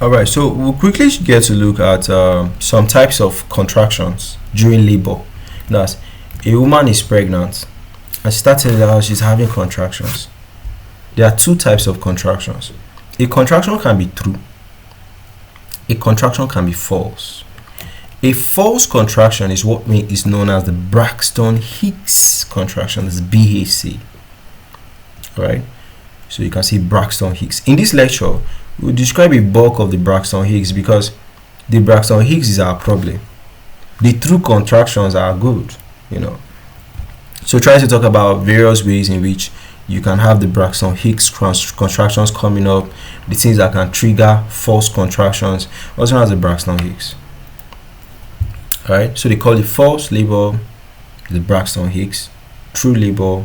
All right, so we'll quickly get to look at some types of contractions during labor. That's a woman is pregnant and she started out she's having contractions. There are two types of contractions. A contraction can be true. A contraction can be false. A false contraction is what is known as the Braxton Hicks contraction. It's BHC. All right. So you can see Braxton Hicks. In this lecture, we'll describe a bulk of the Braxton Hicks because the Braxton Hicks is our problem. The true contractions are good, So try to talk about various ways in which you can have the Braxton Hicks contractions coming up, the things that can trigger false contractions, also known as the Braxton Hicks. Alright, so they call it false labor, the Braxton Hicks. True labor,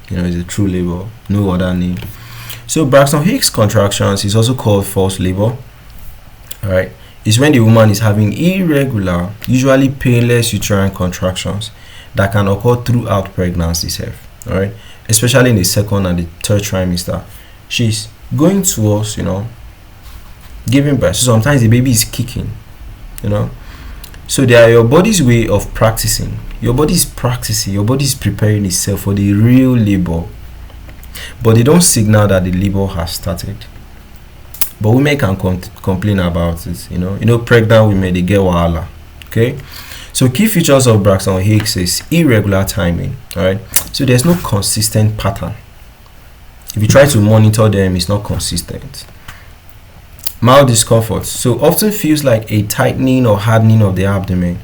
is a true labor, no other name. So Braxton Hicks contractions is also called false labor. Alright, it's when the woman is having irregular, usually painless uterine contractions that can occur throughout pregnancy itself. Alright, especially in the second and the third trimester. She's going towards, giving birth. So sometimes the baby is kicking, So they are your body's way of practicing. Your body is practicing. Your body is preparing itself for the real labor. But they don't signal that the labor has started. But women can complain about it. Pregnant women, they get wahala. Okay. So key features of Braxton Hicks is irregular timing. All right. So there's no consistent pattern. If you try to monitor them, it's not consistent. Mild discomfort. So often feels like a tightening or hardening of the abdomen.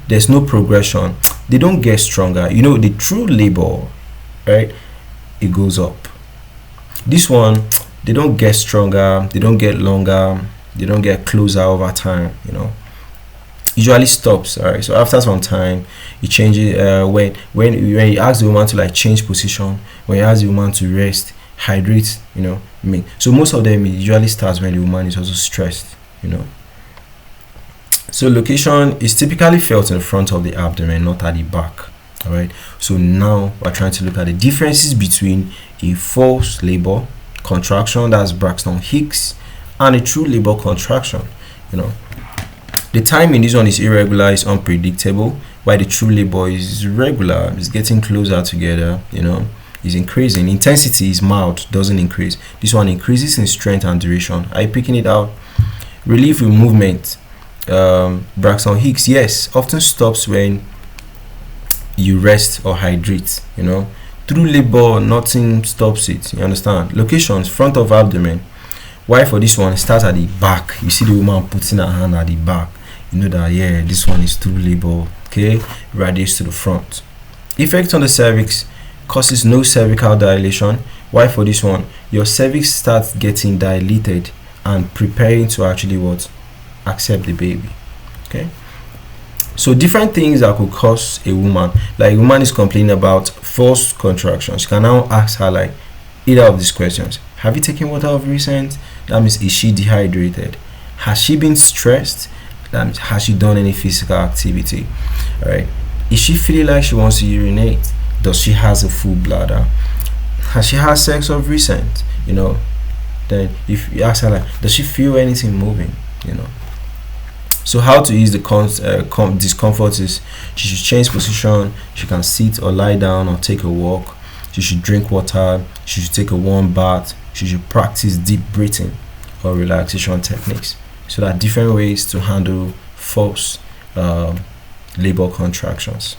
There's no progression. They don't get stronger. The true labor, right? It goes up. This one, they don't get stronger. They don't get longer. They don't get closer over time. Usually stops. All right. So after some time, it changes. When you ask the woman to change position, when you ask the woman to rest, hydrate, so most of them it usually starts when the woman is also stressed. So location is typically felt in front of the abdomen, not at the back. All right. So now we're trying to look at the differences between a false labor contraction, that's Braxton Hicks, and a true labor contraction. The time in this one is irregular, is unpredictable, while the true labor is regular, is getting closer together, is increasing. Intensity is mild, doesn't increase. This one increases in strength and duration. Are you picking it out? Relief with movement. Braxton Hicks, yes, often stops when you rest or hydrate. Through labor, nothing stops it. You understand? Locations, front of abdomen. Why for this one, it starts at the back. You see the woman putting her hand at the back. You know that, yeah, this one is through labor. Okay, radiates to the front. Effect on the cervix causes no cervical dilation. Why for this one, your cervix starts getting dilated and preparing to actually accept the baby. Okay. So different things that could cause a woman, like a woman is complaining about false contractions. You can now ask her either of these questions. Have you taken water of recent? That means, is she dehydrated? Has she been stressed? That means, has she done any physical activity? All right. Is she feeling like she wants to urinate? Does she has a full bladder? Has she had sex of recent? Then if you ask her does she feel anything moving? So how to ease the discomfort is she should change position. She can sit or lie down or take a walk. She should drink water. She should take a warm bath. She should practice deep breathing or relaxation techniques. So there are different ways to handle false labor contractions.